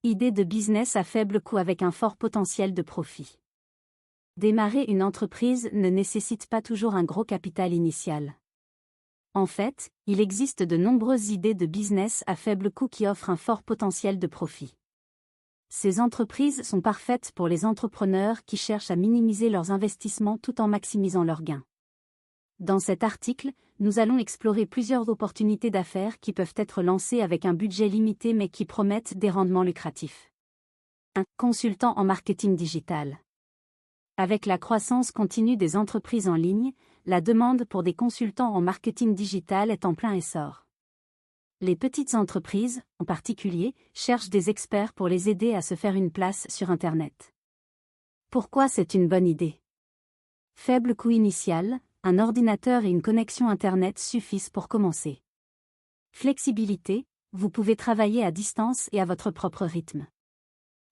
Idée de business à faible coût avec un fort potentiel de profit. Démarrer une entreprise ne nécessite pas toujours un gros capital initial. En fait, il existe de nombreuses idées de business à faible coût qui offrent un fort potentiel de profit. Ces entreprises sont parfaites pour les entrepreneurs qui cherchent à minimiser leurs investissements tout en maximisant leurs gains. Dans cet article, nous allons explorer plusieurs opportunités d'affaires qui peuvent être lancées avec un budget limité mais qui promettent des rendements lucratifs. 1. Consultant en marketing digital. Avec la croissance continue des entreprises en ligne, la demande pour des consultants en marketing digital est en plein essor. Les petites entreprises, en particulier, cherchent des experts pour les aider à se faire une place sur Internet. Pourquoi c'est une bonne idée? Faible coût initial, un ordinateur et une connexion Internet suffisent pour commencer. Flexibilité, vous pouvez travailler à distance et à votre propre rythme.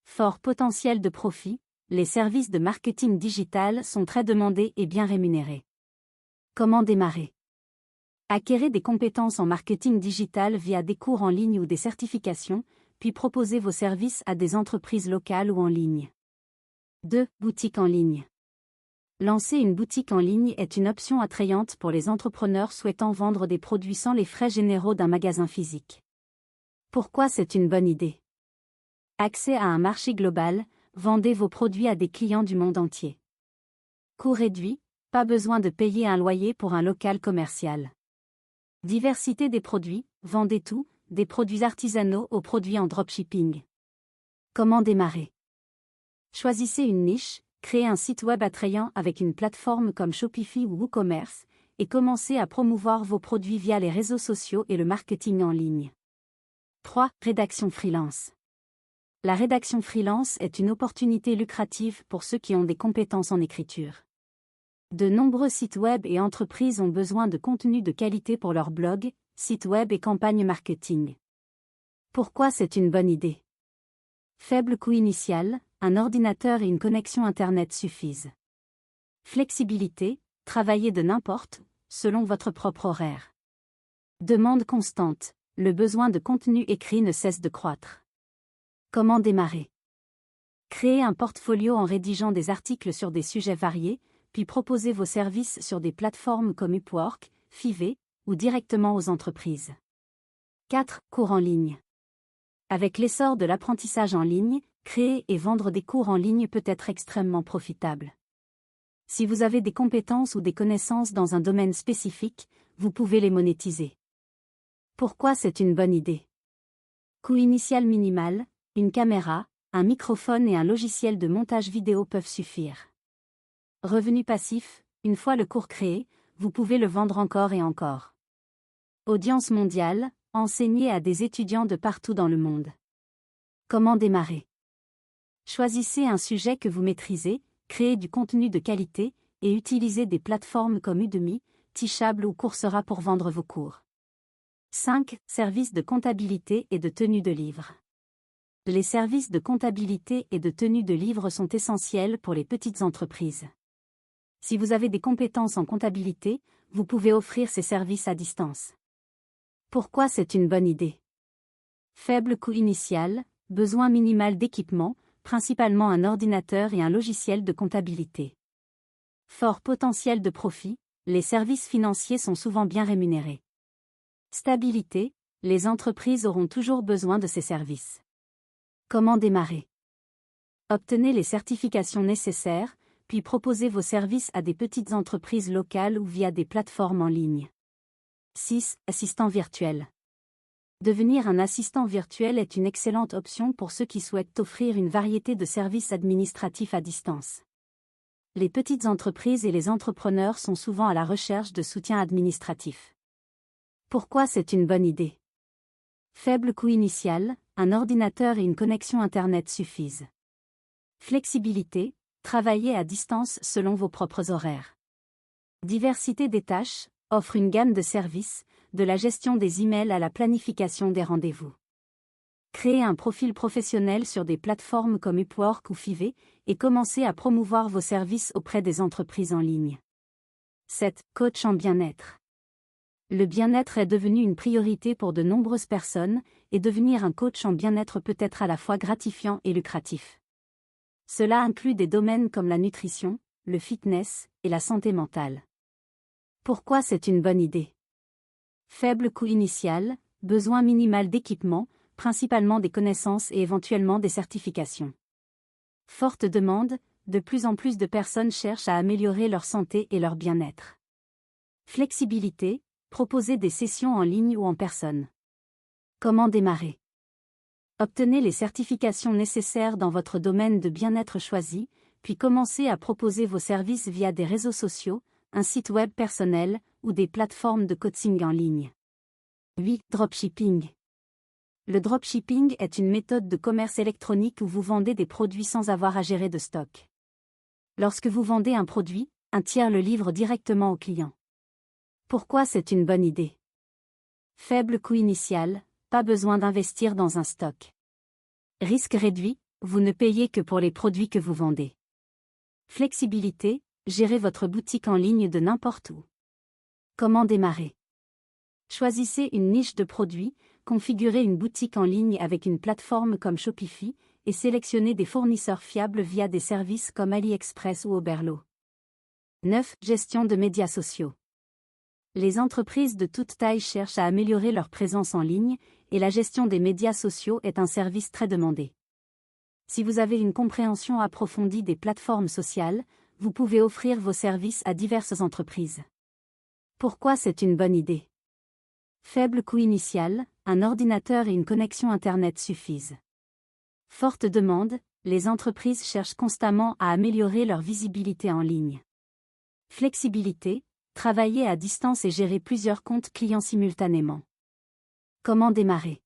Fort potentiel de profit, les services de marketing digital sont très demandés et bien rémunérés. Comment démarrer? Acquérez des compétences en marketing digital via des cours en ligne ou des certifications, puis proposez vos services à des entreprises locales ou en ligne. 2. Boutique en ligne. Lancer une boutique en ligne est une option attrayante pour les entrepreneurs souhaitant vendre des produits sans les frais généraux d'un magasin physique. Pourquoi c'est une bonne idée? Accès à un marché global, vendez vos produits à des clients du monde entier. Coût réduit, pas besoin de payer un loyer pour un local commercial. Diversité des produits, vendez tout, des produits artisanaux aux produits en dropshipping. Comment démarrer? Choisissez une niche, créez un site web attrayant avec une plateforme comme Shopify ou WooCommerce, et commencez à promouvoir vos produits via les réseaux sociaux et le marketing en ligne. 3. Rédaction freelance. La rédaction freelance est une opportunité lucrative pour ceux qui ont des compétences en écriture. De nombreux sites web et entreprises ont besoin de contenu de qualité pour leurs blogs, sites web et campagnes marketing. Pourquoi c'est une bonne idée? Faible coût initial, un ordinateur et une connexion Internet suffisent. Flexibilité, travaillez de n'importe, selon votre propre horaire. Demande constante, le besoin de contenu écrit ne cesse de croître. Comment démarrer? Créez un portfolio en rédigeant des articles sur des sujets variés, puis proposez vos services sur des plateformes comme Upwork, Fiverr, ou directement aux entreprises. 4. Cours en ligne. Avec l'essor de l'apprentissage en ligne, créer et vendre des cours en ligne peut être extrêmement profitable. Si vous avez des compétences ou des connaissances dans un domaine spécifique, vous pouvez les monétiser. Pourquoi c'est une bonne idée? Coût initial minimal, une caméra, un microphone et un logiciel de montage vidéo peuvent suffire. Revenu passif, une fois le cours créé, vous pouvez le vendre encore et encore. Audience mondiale, enseignez à des étudiants de partout dans le monde. Comment démarrer? Choisissez un sujet que vous maîtrisez, créez du contenu de qualité, et utilisez des plateformes comme Udemy, Teachable ou Coursera pour vendre vos cours. 5. Services de comptabilité et de tenue de livre. Les services de comptabilité et de tenue de livre sont essentiels pour les petites entreprises. Si vous avez des compétences en comptabilité, vous pouvez offrir ces services à distance. Pourquoi c'est une bonne idée? Faible coût initial, besoin minimal d'équipement, principalement un ordinateur et un logiciel de comptabilité. Fort potentiel de profit, les services financiers sont souvent bien rémunérés. Stabilité, les entreprises auront toujours besoin de ces services. Comment démarrer? Obtenez les certifications nécessaires, puis proposez vos services à des petites entreprises locales ou via des plateformes en ligne. 6. Assistant virtuel. Devenir un assistant virtuel est une excellente option pour ceux qui souhaitent offrir une variété de services administratifs à distance. Les petites entreprises et les entrepreneurs sont souvent à la recherche de soutien administratif. Pourquoi c'est une bonne idée? Faible coût initial, un ordinateur et une connexion Internet suffisent. Flexibilité, travaillez à distance selon vos propres horaires. Diversité des tâches, offre une gamme de services, de la gestion des emails à la planification des rendez-vous. Créez un profil professionnel sur des plateformes comme Upwork ou Fiverr et commencez à promouvoir vos services auprès des entreprises en ligne. 7. Coach en bien-être. Le bien-être est devenu une priorité pour de nombreuses personnes, et devenir un coach en bien-être peut être à la fois gratifiant et lucratif. Cela inclut des domaines comme la nutrition, le fitness et la santé mentale. Pourquoi c'est une bonne idée? Faible coût initial, besoin minimal d'équipement, principalement des connaissances et éventuellement des certifications. Forte demande, de plus en plus de personnes cherchent à améliorer leur santé et leur bien-être. Flexibilité, proposer des sessions en ligne ou en personne. Comment démarrer? Obtenez les certifications nécessaires dans votre domaine de bien-être choisi, puis commencez à proposer vos services via des réseaux sociaux, un site web personnel ou des plateformes de coaching en ligne. 8. Dropshipping. Le dropshipping est une méthode de commerce électronique où vous vendez des produits sans avoir à gérer de stock. Lorsque vous vendez un produit, un tiers le livre directement au client. Pourquoi c'est une bonne idée? Faible coût initial, pas besoin d'investir dans un stock. Risque réduit, vous ne payez que pour les produits que vous vendez. Flexibilité, gérez votre boutique en ligne de n'importe où. Comment démarrer? Choisissez une niche de produits, configurez une boutique en ligne avec une plateforme comme Shopify, et sélectionnez des fournisseurs fiables via des services comme AliExpress ou Oberlo. 9. Gestion de médias sociaux. Les entreprises de toute taille cherchent à améliorer leur présence en ligne, et la gestion des médias sociaux est un service très demandé. Si vous avez une compréhension approfondie des plateformes sociales, vous pouvez offrir vos services à diverses entreprises. Pourquoi c'est une bonne idée? Faible coût initial, un ordinateur et une connexion Internet suffisent. Forte demande, les entreprises cherchent constamment à améliorer leur visibilité en ligne. Flexibilité, travailler à distance et gérer plusieurs comptes clients simultanément. Comment démarrer?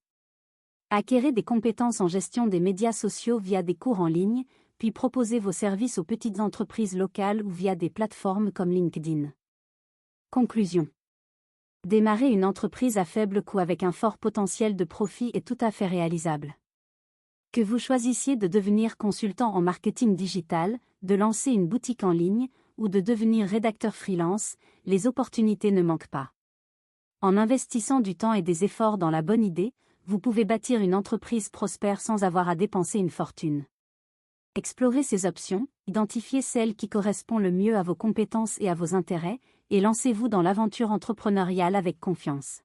Acquérez des compétences en gestion des médias sociaux via des cours en ligne, puis proposez vos services aux petites entreprises locales ou via des plateformes comme LinkedIn. Conclusion. Démarrer une entreprise à faible coût avec un fort potentiel de profit est tout à fait réalisable. Que vous choisissiez de devenir consultant en marketing digital, de lancer une boutique en ligne, ou de devenir rédacteur freelance, les opportunités ne manquent pas. En investissant du temps et des efforts dans la bonne idée, vous pouvez bâtir une entreprise prospère sans avoir à dépenser une fortune. Explorez ces options, identifiez celle qui correspond le mieux à vos compétences et à vos intérêts, et lancez-vous dans l'aventure entrepreneuriale avec confiance.